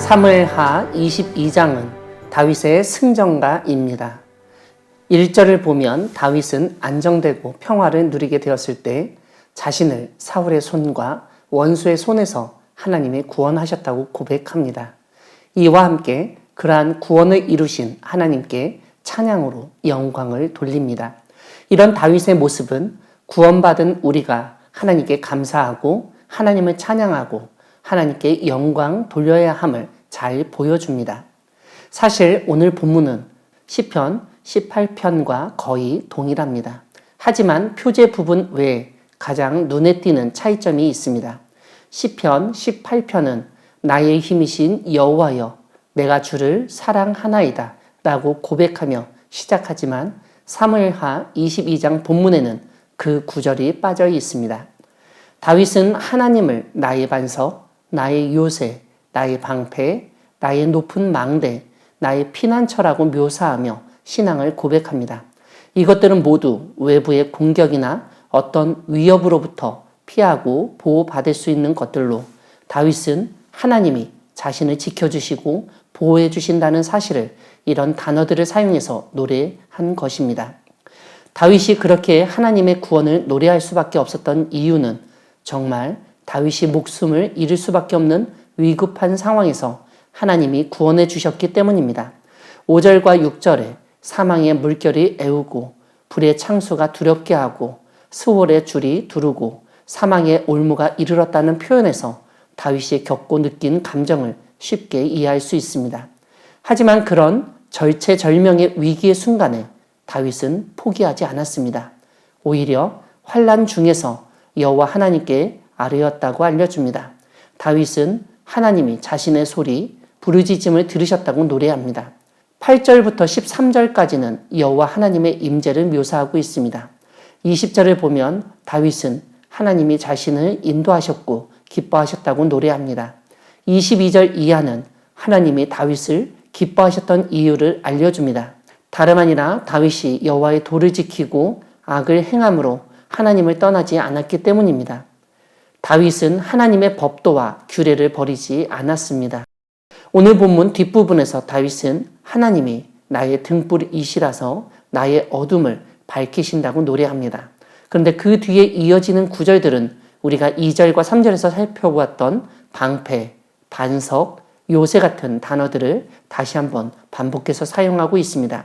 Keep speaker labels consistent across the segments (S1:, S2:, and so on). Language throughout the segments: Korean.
S1: 사무엘하 22장은 다윗의 승전가입니다. 1절을 보면 다윗은 안정되고 평화를 누리게 되었을 때 자신을 사울의 손과 원수의 손에서 하나님이 구원하셨다고 고백합니다. 이와 함께 그러한 구원을 이루신 하나님께 찬양으로 영광을 돌립니다. 이런 다윗의 모습은 구원받은 우리가 하나님께 감사하고 하나님을 찬양하고 하나님께 영광 돌려야 함을 잘 보여줍니다. 사실 오늘 본문은 시편 18편과 거의 동일합니다. 하지만 표제 부분 외에 가장 눈에 띄는 차이점이 있습니다. 시편 18편은 나의 힘이신 여호와여 내가 주를 사랑하나이다 라고 고백하며 시작하지만 사무엘하 22장 본문에는 그 구절이 빠져 있습니다. 다윗은 하나님을 나의 반석, 나의 요새, 나의 방패, 나의 높은 망대, 나의 피난처라고 묘사하며 신앙을 고백합니다. 이것들은 모두 외부의 공격이나 어떤 위협으로부터 피하고 보호받을 수 있는 것들로 다윗은 하나님이 자신을 지켜주시고 보호해 주신다는 사실을 이런 단어들을 사용해서 노래한 것입니다. 다윗이 그렇게 하나님의 구원을 노래할 수밖에 없었던 이유는 정말 다윗이 목숨을 잃을 수밖에 없는 위급한 상황에서 하나님이 구원해 주셨기 때문입니다. 5절과 6절에 사망의 물결이 애우고 불의 창수가 두렵게 하고 스월의 줄이 두르고 사망의 올무가 이르렀다는 표현에서 다윗이 겪고 느낀 감정을 쉽게 이해할 수 있습니다. 하지만 그런 절체절명의 위기의 순간에 다윗은 포기하지 않았습니다. 오히려 환난 중에서 여호와 하나님께 아뢰었다고 알려줍니다. 다윗은 하나님이 자신의 소리, 부르짖음을 들으셨다고 노래합니다. 8절부터 13절까지는 여호와 하나님의 임재를 묘사하고 있습니다. 20절을 보면 다윗은 하나님이 자신을 인도하셨고 기뻐하셨다고 노래합니다. 22절 이하는 하나님이 다윗을 기뻐하셨던 이유를 알려줍니다. 다름 아니라 다윗이 여호와의 도를 지키고 악을 행함으로 하나님을 떠나지 않았기 때문입니다. 다윗은 하나님의 법도와 규례를 버리지 않았습니다. 오늘 본문 뒷부분에서 다윗은 하나님이 나의 등불이시라서 나의 어둠을 밝히신다고 노래합니다. 그런데 그 뒤에 이어지는 구절들은 우리가 2절과 3절에서 살펴보았던 방패, 반석, 요새 같은 단어들을 다시 한번 반복해서 사용하고 있습니다.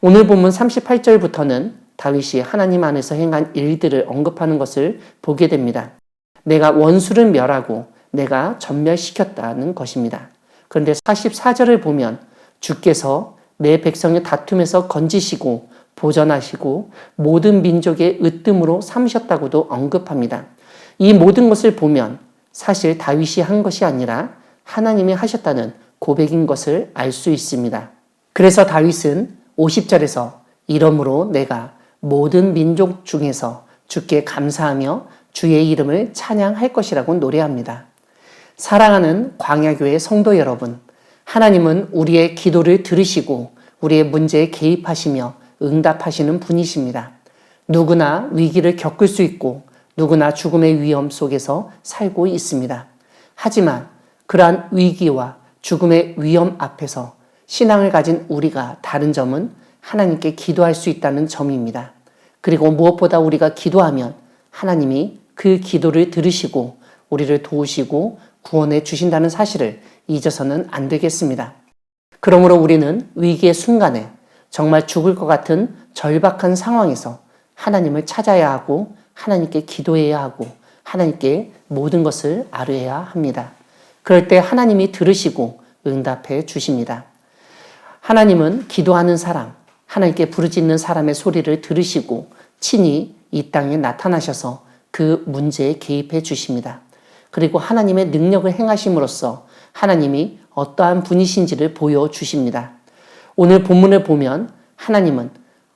S1: 오늘 본문 38절부터는 다윗이 하나님 안에서 행한 일들을 언급하는 것을 보게 됩니다. 내가 원수를 멸하고 내가 전멸시켰다는 것입니다. 그런데 44절을 보면 주께서 내 백성의 다툼에서 건지시고 보전하시고 모든 민족의 으뜸으로 삼으셨다고도 언급합니다. 이 모든 것을 보면 사실 다윗이 한 것이 아니라 하나님이 하셨다는 고백인 것을 알 수 있습니다. 그래서 다윗은 50절에서 이러므로 내가 모든 민족 중에서 주께 감사하며 주의 이름을 찬양할 것이라고 노래합니다. 사랑하는 광야교회 성도 여러분, 하나님은 우리의 기도를 들으시고 우리의 문제에 개입하시며 응답하시는 분이십니다. 누구나 위기를 겪을 수 있고 누구나 죽음의 위험 속에서 살고 있습니다. 하지만 그러한 위기와 죽음의 위험 앞에서 신앙을 가진 우리가 다른 점은 하나님께 기도할 수 있다는 점입니다. 그리고 무엇보다 우리가 기도하면 하나님이 그 기도를 들으시고 우리를 도우시고 구원해 주신다는 사실을 잊어서는 안 되겠습니다. 그러므로 우리는 위기의 순간에 정말 죽을 것 같은 절박한 상황에서 하나님을 찾아야 하고 하나님께 기도해야 하고 하나님께 모든 것을 아뢰어야 합니다. 그럴 때 하나님이 들으시고 응답해 주십니다. 하나님은 기도하는 사람, 하나님께 부르짖는 사람의 소리를 들으시고 친히 이 땅에 나타나셔서 그 문제에 개입해 주십니다. 그리고 하나님의 능력을 행하심으로써 하나님이 어떠한 분이신지를 보여주십니다. 오늘 본문을 보면 하나님은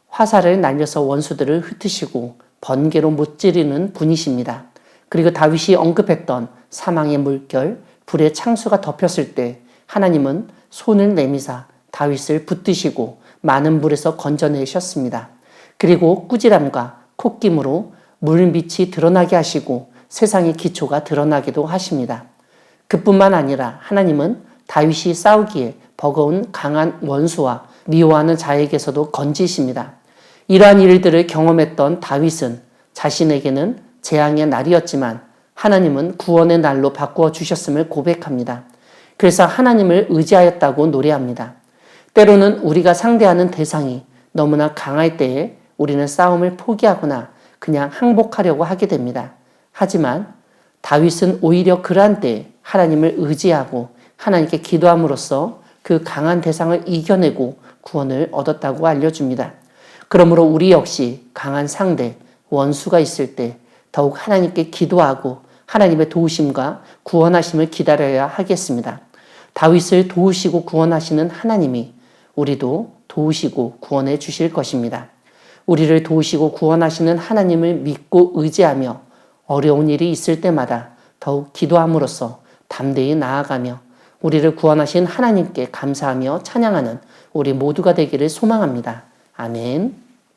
S1: 화살을 날려서 원수들을 흩으시고 번개로 못지르는 분이십니다. 그리고 다윗이 언급했던 사망의 물결, 불의 창수가 덮였을 때 하나님은 손을 내미사 다윗을 붙드시고 많은 물에서 건져내셨습니다. 그리고 꾸지람과 콧김으로 물밑이 드러나게 하시고 세상의 기초가 드러나기도 하십니다. 그뿐만 아니라 하나님은 다윗이 싸우기에 버거운 강한 원수와 미워하는 자에게서도 건지십니다. 이러한 일들을 경험했던 다윗은 자신에게는 재앙의 날이었지만 하나님은 구원의 날로 바꾸어 주셨음을 고백합니다. 그래서 하나님을 의지하였다고 노래합니다. 때로는 우리가 상대하는 대상이 너무나 강할 때에 우리는 싸움을 포기하거나 그냥 항복하려고 하게 됩니다. 하지만 다윗은 오히려 그러한 때에 하나님을 의지하고 하나님께 기도함으로써 그 강한 대상을 이겨내고 구원을 얻었다고 알려줍니다. 그러므로 우리 역시 강한 상대, 원수가 있을 때 더욱 하나님께 기도하고 하나님의 도우심과 구원하심을 기다려야 하겠습니다. 다윗을 도우시고 구원하시는 하나님이 우리도 도우시고 구원해 주실 것입니다. 우리를 도우시고 구원하시는 하나님을 믿고 의지하며 어려운 일이 있을 때마다 더욱 기도함으로써 담대히 나아가며 우리를 구원하신 하나님께 감사하며 찬양하는 우리 모두가 되기를 소망합니다. 아멘.